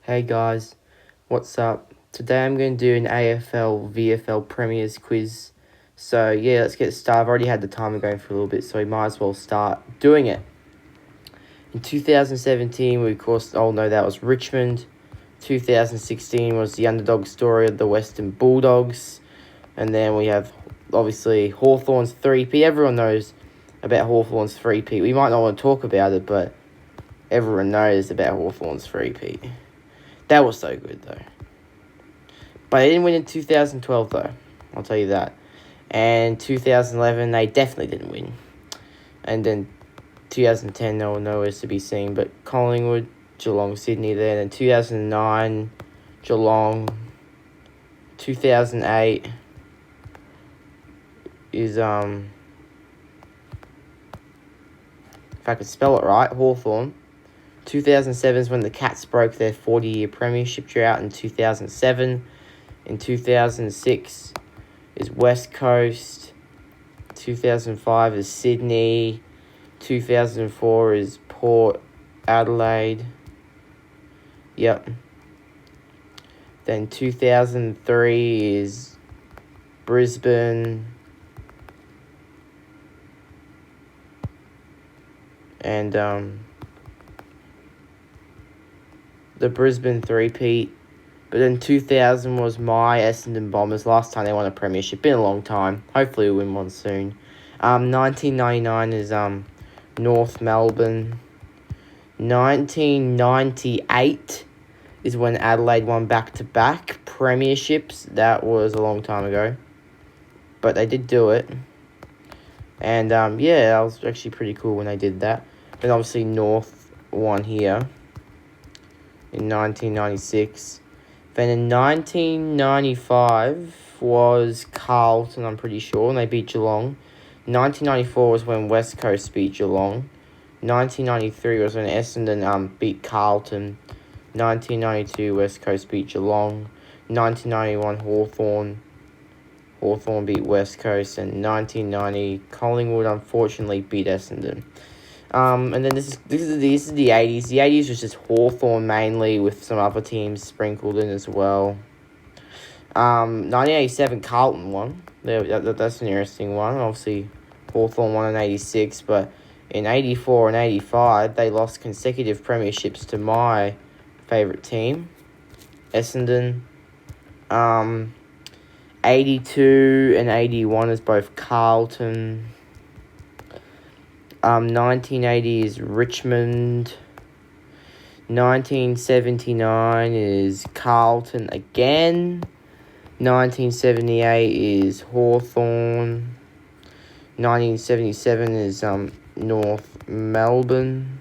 Hey guys, what's up? Today I'm going to do an AFL VFL Premiers quiz. So yeah, let's get started. I've already had the timer going for a little bit, so we might as well start doing it. In 2017, we of course all know that was Richmond. 2016 was the underdog story of the Western Bulldogs. And then we have, obviously, Hawthorn's 3P. Everyone knows about Hawthorn's 3P. We might not want to talk about it, but everyone knows about Hawthorn's 3P. That was so good, though. But they didn't win in 2012, though. I'll tell you that. And 2011, they definitely didn't win. And then 2010, no one knows to be seen. But Collingwood, Geelong, Sydney there. Then 2009, Geelong. 2008 is, if I could spell it right, Hawthorn. 2007 is when the Cats broke their 40-year premiership drought in 2007. In 2006 is West Coast. 2005 is Sydney. 2004 is Port Adelaide. Yep. Then 2003 is Brisbane. And the Brisbane three-peat. But then 2000 was my Essendon Bombers. Last time they won a premiership. Been a long time. Hopefully we'll win one soon. 1999 is North Melbourne. 1998 is when Adelaide won back-to-back premierships. That was a long time ago. But they did do it. And yeah, that was actually pretty cool when they did that. And obviously North won here in 1996. Then in 1995 was Carlton, I'm pretty sure, and they beat Geelong. 1994 was when West Coast beat Geelong. 1993 was when Essendon beat Carlton. 1992 West Coast beat Geelong. 1991 Hawthorn beat West Coast, and 1990 Collingwood unfortunately beat Essendon. And then this is the 80s. The 80s was just Hawthorn mainly, with some other teams sprinkled in as well. 1987 Carlton won. That's an interesting one. Obviously, Hawthorn won in 86, but in 84 and 85 they lost consecutive premierships to my favourite team, Essendon. 82 and 81 is both Carlton. 1980 is Richmond. 1979 is Carlton again. 1978 is Hawthorn. 1977 is North Melbourne.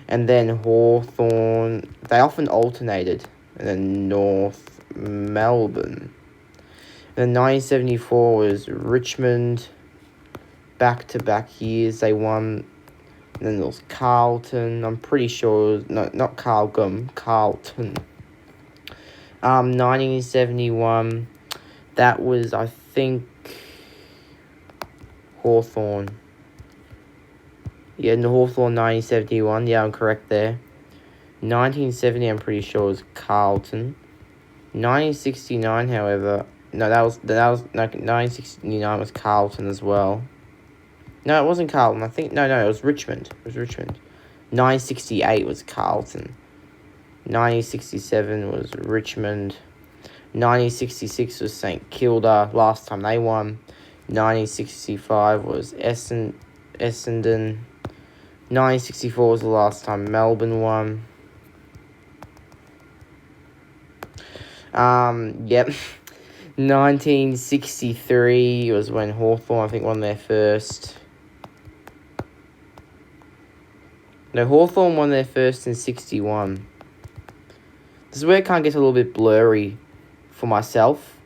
And then Hawthorn. They often alternated. And then North Melbourne. And then 1974 was Richmond. Back-to-back years they won. And then there was Carlton. I'm pretty sure... No, not Carlton. 1971. That was, I think... Hawthorn. Yeah, in the Hawthorn 1971. Yeah, I'm correct there. 1970, I'm pretty sure, was Carlton. 1969, however... No, that was 1969 was Carlton as well. No, it wasn't Carlton. I think... No, it was Richmond. 1968 was Carlton. 1967 was Richmond. 1966 was St Kilda. Last time they won. 1965 was Essendon. 1964 was the last time Melbourne won. Yep. 1963 was when Hawthorn, I think, won their first. No, Hawthorn won their first in 61. This is where it kind of gets a little bit blurry for myself.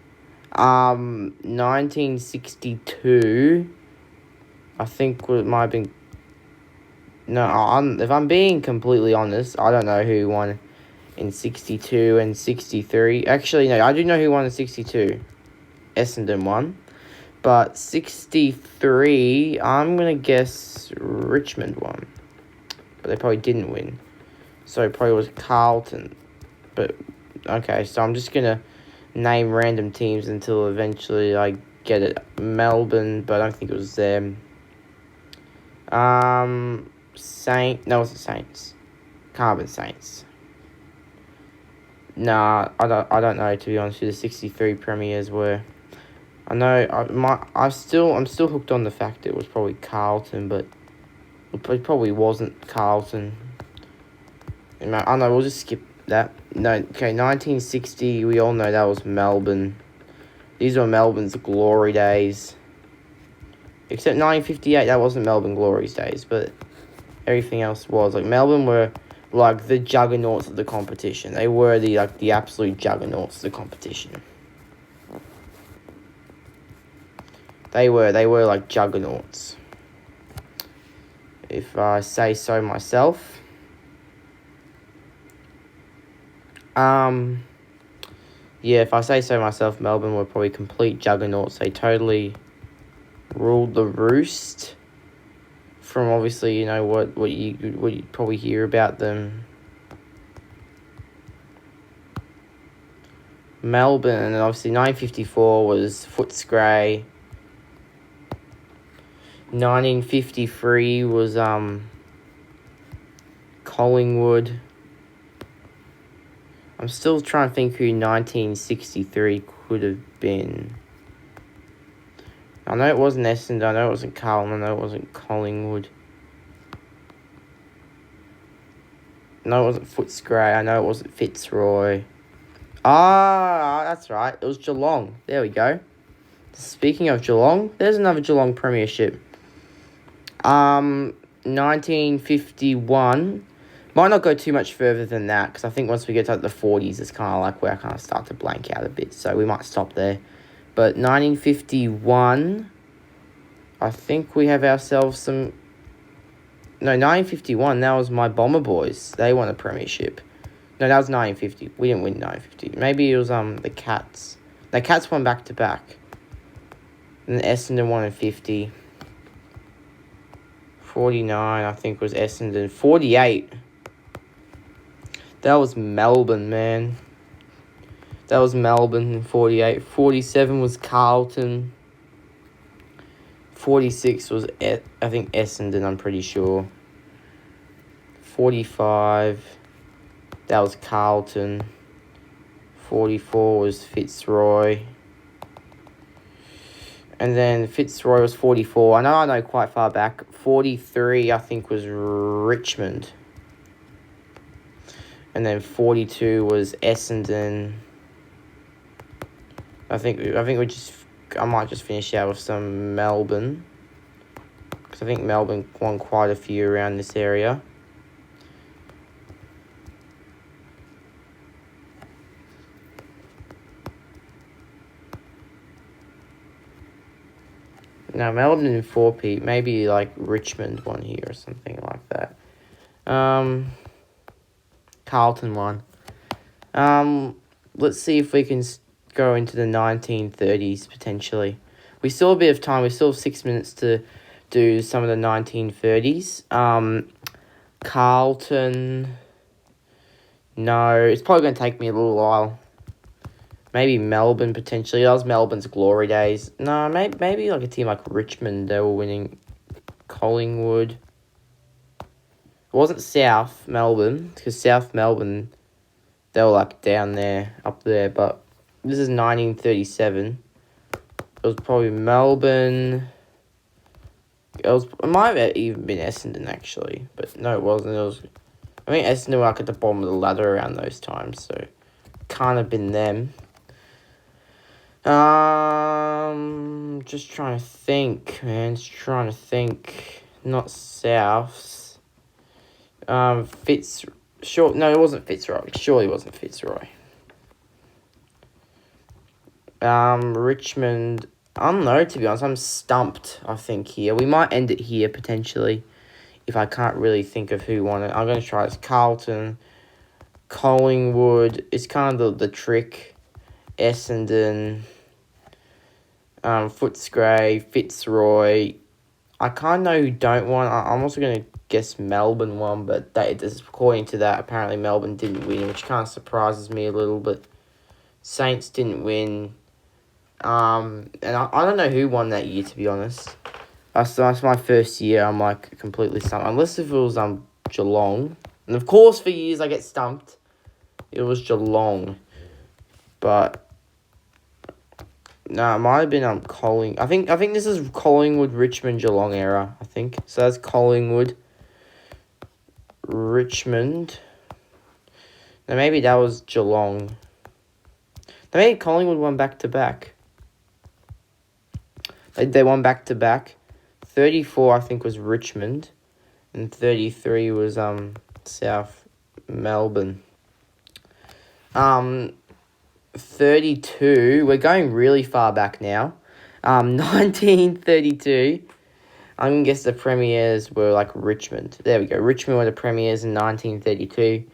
1962, I think it might have been... No, if I'm being completely honest, I don't know who won in 62 and 63. Actually, no, I do know who won in 62. Essendon won. But 63, I'm going to guess Richmond won. But they probably didn't win. So it probably was Carlton. But, okay, so I'm just going to name random teams until eventually I get it. Melbourne, but I don't think it was them. No, it wasn't Saints. Can't have been Saints. Nah, I don't know, to be honest, who the 63 premiers were. I know I'm still hooked on the fact it was probably Carlton, but it probably wasn't Carlton. I know, we'll just skip that. No, okay, 1960, we all know that was Melbourne. These were Melbourne's glory days. Except 1958, that wasn't Melbourne glory days, but everything else was. Like, Melbourne were like the juggernauts of the competition. They were the absolute juggernauts of the competition. They were like juggernauts, if I say so myself. Yeah, if I say so myself, Melbourne were probably complete juggernauts. They totally ruled the roost. From obviously, you know, what you probably hear about them. Melbourne, and obviously 1954 was Footscray. 1953 was Collingwood. I'm still trying to think who 1963 could have been. I know it wasn't Essendon, I know it wasn't Carlton, I know it wasn't Collingwood. No, it wasn't Footscray, I know it wasn't Fitzroy. Ah, that's right, it was Geelong. There we go. Speaking of Geelong, there's another Geelong premiership. 1951. Might not go too much further than that, because I think once we get to the 40s, it's kind of like where I kind of start to blank out a bit, so we might stop there. But 1951, I think we have ourselves some... No, 1951, that was my Bomber Boys. They won a premiership. No, that was 1950. We didn't win 1950. Maybe it was the Cats. The Cats won back-to-back. And Essendon won in 50. 49, I think, was Essendon. 48. That was Melbourne, man. That was Melbourne in 48. 47 was Carlton. 46 was, I think, Essendon, I'm pretty sure. 45, that was Carlton. 44 was Fitzroy. And then Fitzroy was 44. I know quite far back. 43, I think, was Richmond. And then 42 was Essendon. I might just finish out with some Melbourne, because I think Melbourne won quite a few around this area. Now, Melbourne in 4P, maybe like Richmond won here or something like that. Carlton won. Let's see if we can go into the 1930s, potentially. We still have a bit of time. We still have 6 minutes to do some of the 1930s. Carlton... No, it's probably going to take me a little while. Maybe Melbourne, potentially. That was Melbourne's glory days. No, maybe like a team like Richmond. They were winning. Collingwood. It wasn't South Melbourne, because South Melbourne, they were like down there, up there. But this is 1937. It was probably Melbourne. It might have even been Essendon, actually. But no, it wasn't. I think Essendon were like at the bottom of the ladder around those times, so can't have been them. Just trying to think, man. Not Souths. No, it wasn't Fitzroy. Surely it wasn't Fitzroy. Richmond. I don't know, to be honest. I'm stumped, I think, here. We might end it here, potentially, if I can't really think of who won it. I'm going to try this. Carlton, Collingwood. It's kind of the trick. Essendon, Footscray, Fitzroy. I kind of know who don't won. I'm also going to guess Melbourne won, but according to that, apparently Melbourne didn't win, which kind of surprises me a little, but Saints didn't win. And I don't know who won that year, to be honest. That's my first year. I'm like completely stumped. Unless if it was Geelong. And of course for years I get stumped. It was Geelong. But no, it might have been Colling. I think this is Collingwood, Richmond, Geelong era, I think. So that's Collingwood, Richmond. Now maybe that was Geelong. Now maybe Collingwood won back to back. They won back to back. 34 I think was Richmond. And 33 was South Melbourne. 32, we're going really far back now. 1932, I'm going to guess the premiers were like Richmond. There we go. Richmond were the premiers in 1932.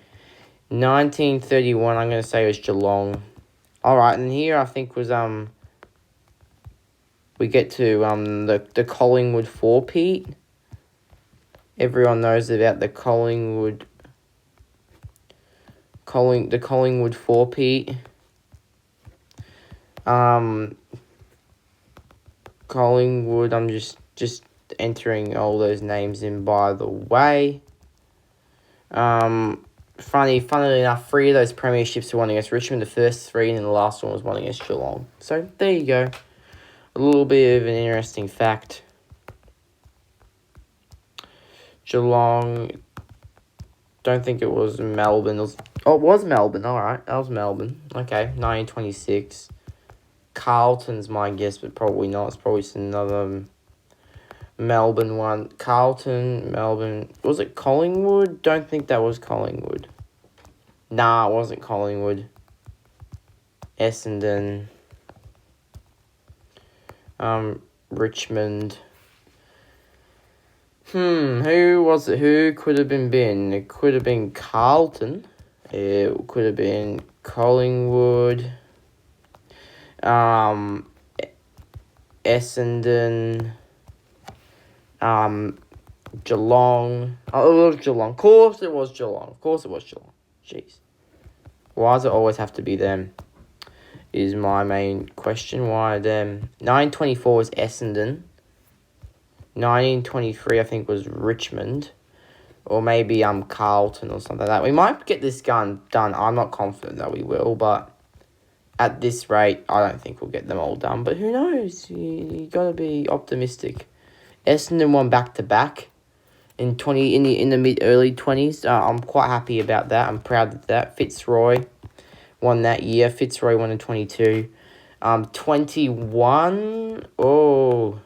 1931, I'm going to say it was Geelong. Alright, and here I think was, we get to, the Collingwood four-peat. Everyone knows about the Collingwood four-peat. Collingwood, I'm just entering all those names in by the way. Funnily enough, 3 of those premierships were won against Richmond, the first 3, and then the last one was won against Geelong. So, there you go. A little bit of an interesting fact. Geelong, don't think it was Melbourne. It was Melbourne, alright. That was Melbourne. Okay, 1926. Carlton's my guess, but probably not. It's probably just another Melbourne one. Carlton, Melbourne. Was it Collingwood? Don't think that was Collingwood. Nah, it wasn't Collingwood. Essendon. Richmond. Who was it? Who could have been? It could have been Carlton. It could have been Collingwood. Essendon. Geelong. Oh, it was Geelong. Of course it was Geelong. Jeez. Why does it always have to be them? Is my main question. Why them? 1924 was Essendon. 1923, I think, was Richmond. Or maybe Carlton or something like that. We might get this gun done. I'm not confident that we will, but at this rate, I don't think we'll get them all done. But who knows? You gotta be optimistic. Essendon won back to back in the mid early 20s. I'm quite happy about that. I'm proud of that. Fitzroy won that year. Fitzroy won in 22. 21. Oh,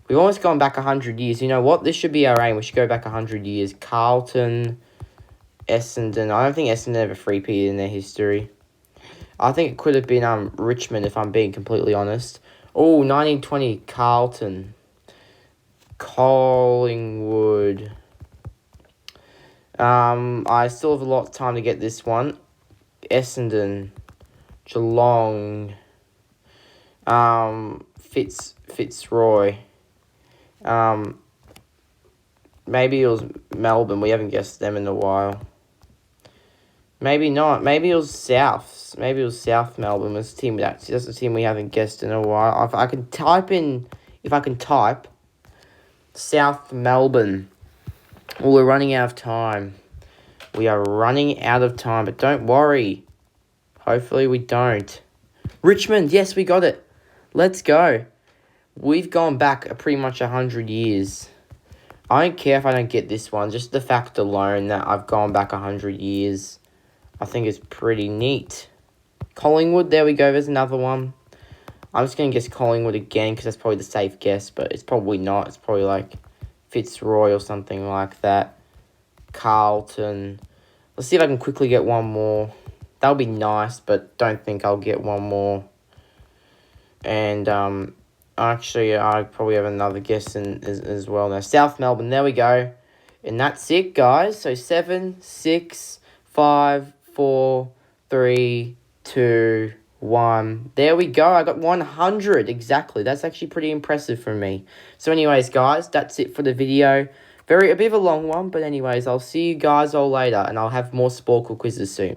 we've almost gone back 100 years. You know what? This should be our aim. We should go back 100 years. Carlton, Essendon. I don't think Essendon ever three-peated in their history. I think it could have been Richmond, if I'm being completely honest. Oh, 1920, Carlton. Collingwood. I still have a lot of time to get this one. Essendon. Geelong. Fitzroy. Maybe it was Melbourne. We haven't guessed them in a while. Maybe not. Maybe it was South. Maybe it was South Melbourne. That's the team we haven't guessed in a while. If I can type South Melbourne. Well, we're running out of time. We are running out of time, but don't worry. Hopefully we don't. Richmond, yes, we got it. Let's go. We've gone back pretty much 100 years. I don't care if I don't get this one. Just the fact alone that I've gone back 100 years, I think is pretty neat. Collingwood, there we go. There's another one. I'm just going to guess Collingwood again because that's probably the safe guess, but it's probably not. It's probably like Fitzroy or something like that. Carlton. Let's see if I can quickly get one more. That would be nice, but don't think I'll get one more. And actually, I probably have another guess as well now. South Melbourne, there we go. And that's it, guys. So 7, 6, 5, 4, 3, 2, 1. There we go. I got 100 exactly. That's actually pretty impressive from me. So anyways, guys, that's it for the video. A bit of a long one, but anyways, I'll see you guys all later, and I'll have more Sporcle quizzes soon.